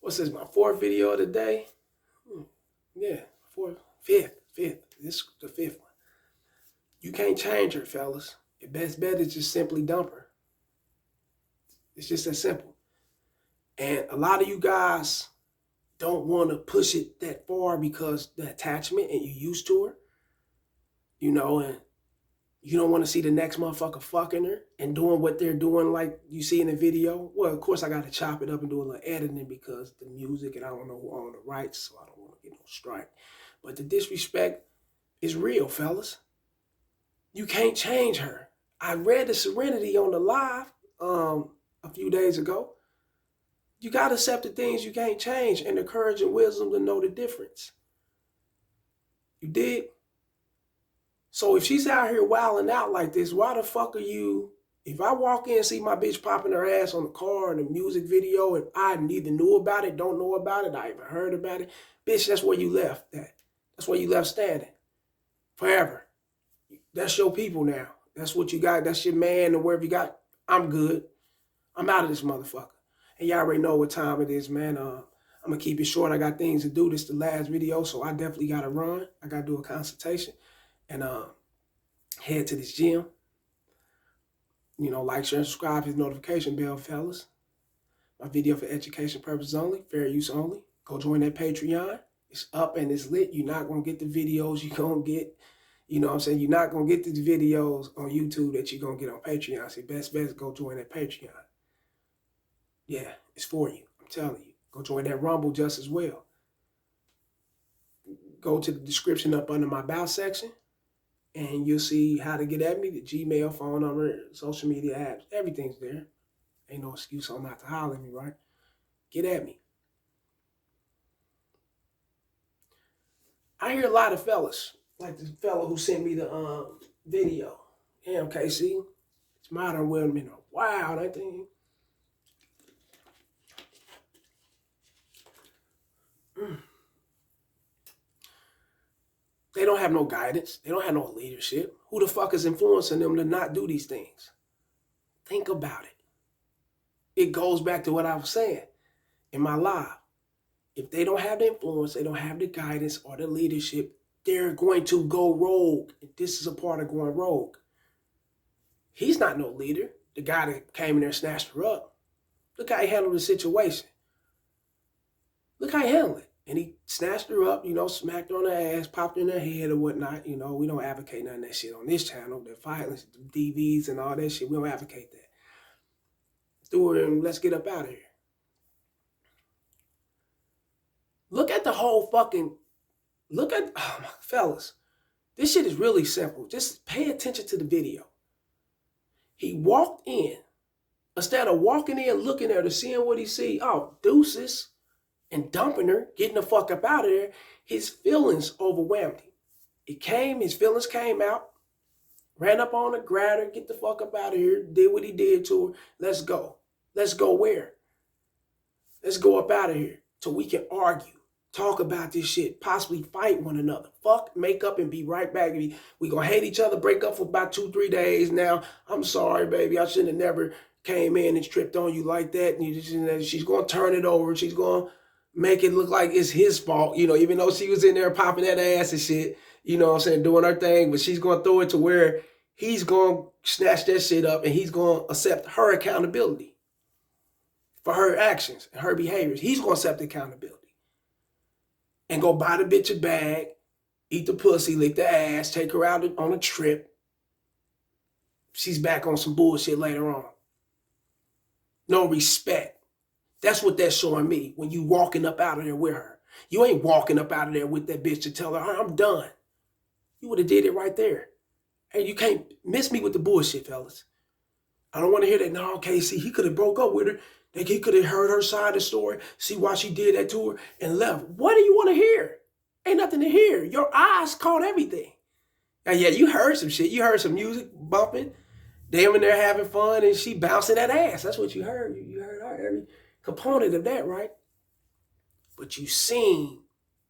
What's this, my fourth video of the day? Yeah, fifth. This is the fifth one. You can't change her, fellas. Your best bet is just simply dump her. It's just that simple. And a lot of you guys don't want to push it that far because the attachment and you're used to her, you know, and you don't want to see the next motherfucker fucking her and doing what they're doing like you see in the video. Well, of course, I got to chop it up and do a little editing because the music and I don't know who owned the rights, so I don't want to get no strike. But the disrespect is real, fellas. You can't change her. I read the Serenity on the live a few days ago. You got to accept the things you can't change and the courage and wisdom to know the difference. You did? So if she's out here wilding out like this, why the fuck are you? If I walk in and see my bitch popping her ass on the car in the music video and I neither knew about it, don't know about it, I even heard about it, bitch, that's where you left at. That's where you left standing. Forever. That's your people now. That's what you got. That's your man or wherever you got. I'm good. I'm out of this motherfucker. And y'all already know what time it is, man. I'm going to keep it short. I got things to do. This is the last video, so I definitely got to run. I got to do a consultation and head to this gym. You know, like, share, and subscribe, hit the notification bell, fellas. My video for education purposes only, fair use only. Go join that Patreon. It's up and it's lit. You're not going to get the videos you're going to get. You know what I'm saying? You're not going to get the videos on YouTube that you're going to get on Patreon. So best bet is go join that Patreon. Yeah, it's for you. I'm telling you. Go join that Rumble just as well. Go to the description up under my About section, and you'll see how to get at me, the Gmail, phone number, social media apps. Everything's there. Ain't no excuse on not to holler at me, right? Get at me. I hear a lot of fellas, like the fella who sent me the video. Damn, KC, it's modern women are wild, I think. They don't have no guidance. They don't have no leadership. Who the fuck is influencing them to not do these things? Think about it. It goes back to what I was saying in my live. If they don't have the influence, they don't have the guidance or the leadership, they're going to go rogue. This is a part of going rogue. He's not no leader. The guy that came in there and snatched her up. Look how he handled the situation. Look how he handled it. And he snatched her up, you know, smacked her on her ass, popped her in her head or whatnot. You know, we don't advocate none of that shit on this channel. The violence, the DVs and all that shit, we don't advocate that. Threw her and let's get up out of here. Look at the whole fucking, oh my, fellas, this shit is really simple. Just pay attention to the video. He walked in, instead of walking in, looking at her, seeing what he see, oh, deuces, and dumping her, getting the fuck up out of there, his feelings overwhelmed him. His feelings came out, ran up on her, grabbed her, get the fuck up out of here, did what he did to her. Let's go. Let's go where? Let's go up out of here so we can argue, talk about this shit, possibly fight one another. Fuck, make up and be right back. We gonna hate each other, break up for about 2-3 days now. I'm sorry, baby. I shouldn't have never came in and tripped on you like that. And she's gonna turn it over. She's gonna make it look like it's his fault, you know, even though she was in there popping that ass and shit, you know what I'm saying, doing her thing, but she's going to throw it to where he's going to snatch that shit up and he's going to accept her accountability for her actions and her behaviors. He's going to accept accountability and go buy the bitch a bag, eat the pussy, lick the ass, take her out on a trip. She's back on some bullshit later on. No respect. That's what that's showing me when you walking up out of there with her. You ain't walking up out of there with that bitch to tell her, I'm done. You would have did it right there. Hey, you can't miss me with the bullshit, fellas. I don't want to hear that. No, okay, see, he could have broke up with her. He could have heard her side of the story, see why she did that to her, and left. What do you want to hear? Ain't nothing to hear. Your eyes caught everything. Now, yeah, you heard some shit. You heard some music bumping. Them in there having fun, and she bouncing that ass. That's what you heard. You heard her every component of that, right? But you seen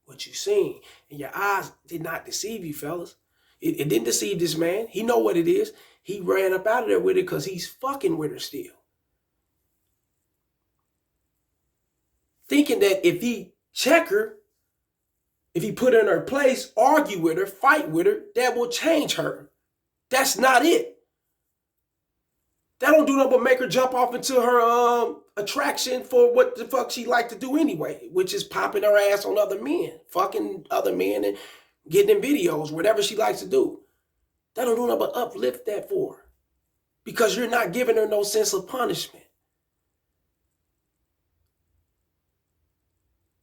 what you seen. And your eyes did not deceive you, fellas. It didn't deceive this man. He know what it is. He ran up out of there with it because he's fucking with her still. thinking that if he check her, if he put her in her place, argue with her, fight with her, that will change her. That's not it. That don't do nothing but make her jump off into her attraction for what the fuck she like to do anyway, which is popping her ass on other men, fucking other men and getting in videos, whatever she likes to do. That don't do nothing but uplift that for her. Because you're not giving her no sense of punishment.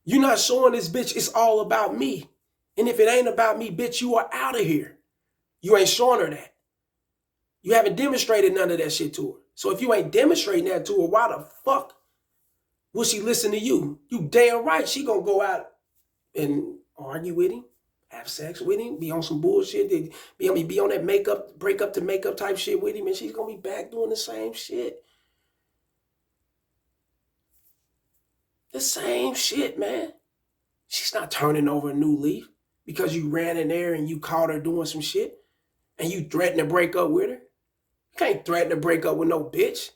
You're not showing this bitch it's all about me. And if it ain't about me, bitch, you are out of here. You ain't showing her that. You haven't demonstrated none of that shit to her. So if you ain't demonstrating that to her, why the fuck will she listen to you? You damn right she gonna go out and argue with him, have sex with him, be on some bullshit, be on that makeup, break up to makeup type shit with him, and she's gonna be back doing the same shit. The same shit, man. She's not turning over a new leaf because you ran in there and you caught her doing some shit and you threatened to break up with her. You can't threaten to break up with no bitch.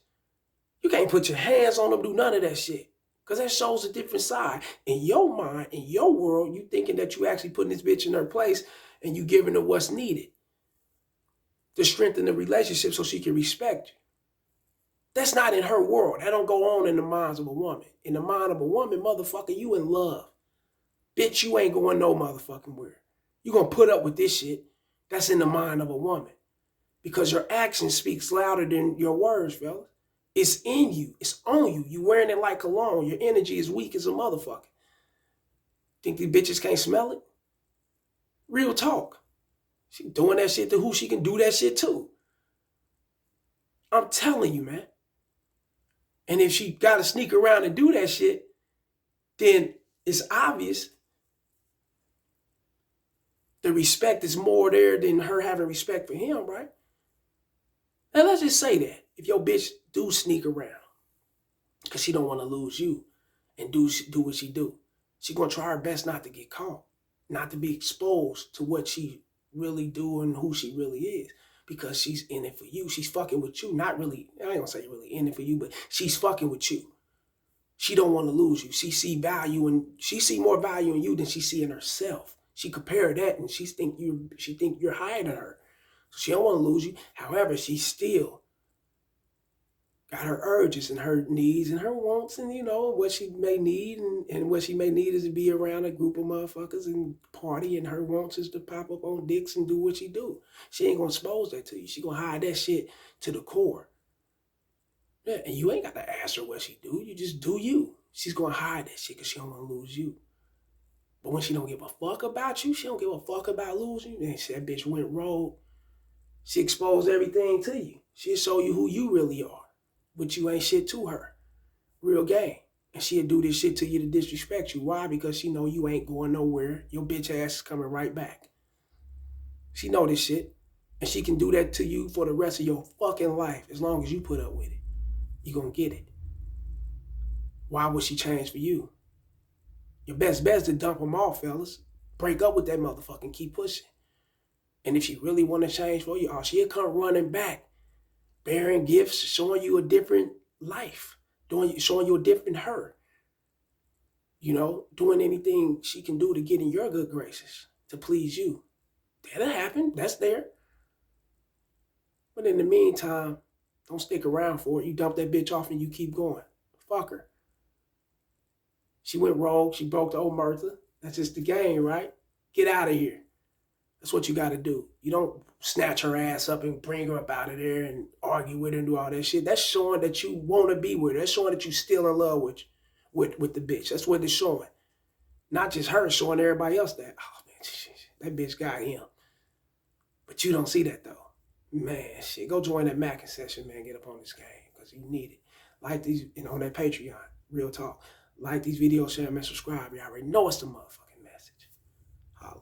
You can't put your hands on them, do none of that shit. Because that shows a different side. In your mind, in your world, you thinking that you actually putting this bitch in her place and you giving her what's needed to strengthen the relationship so she can respect you. That's not in her world. That don't go on in the minds of a woman. In the mind of a woman, motherfucker, you in love. Bitch, you ain't going no motherfucking where. You gonna put up with this shit. That's in the mind of a woman. Because your action speaks louder than your words, fellas. It's in you. It's on you. You wearing it like cologne. Your energy is weak as a motherfucker. Think these bitches can't smell it? Real talk. She doing that shit to who she can do that shit to. I'm telling you, man. And if she got to sneak around and do that shit, then it's obvious the respect is more there than her having respect for him, right? Now let's just say that if your bitch do sneak around because she don't want to lose you and do what she do, she gonna try her best not to get caught, not to be exposed to what she really do and who she really is, because she's in it for you. She's fucking with you. Not really, I ain't gonna say really in it for you, but she's fucking with you. She don't want to lose you. She see more value in you than she see in herself. She compare that and she think you're higher than her. So she don't want to lose you. However, she still got her urges and her needs and her wants and, what she may need. And what she may need is to be around a group of motherfuckers and party, and her wants is to pop up on dicks and do what she do. She ain't going to expose that to you. She going to hide that shit to the core. Yeah, and you ain't got to ask her what she do. You just do you. She's going to hide that shit because she don't want to lose you. But when she don't give a fuck about you, she don't give a fuck about losing you, then that bitch went rogue. She exposed everything to you. She'll show you who you really are. But you ain't shit to her. Real game. And she'll do this shit to you to disrespect you. Why? Because she know you ain't going nowhere. Your bitch ass is coming right back. She know this shit. And she can do that to you for the rest of your fucking life as long as you put up with it. You gonna get it. Why would she change for you? Your best bet is to dump them off, fellas. Break up with that motherfucker and keep pushing. And if she really want to change for you, she'll come running back, bearing gifts, showing you a different life, showing you a different her. Doing anything she can do to get in your good graces, to please you. That'll happen. That's there. But in the meantime, don't stick around for it. You dump that bitch off and you keep going. Fuck her. She went rogue. She broke the old Martha. That's just the game, right? Get out of here. That's what you got to do. You don't snatch her ass up and bring her up out of there and argue with her and do all that shit. That's showing that you want to be with her. That's showing that you still in love with the bitch. That's what it's showing. Not just her, showing everybody else that, oh man, that bitch got him. But you don't see that though. Man, shit, go join that Mackin session, man. Get up on this game because you need it. Like these, on that Patreon, real talk. Like these videos, share them, and subscribe. You already know it's the motherfucking message. Holla.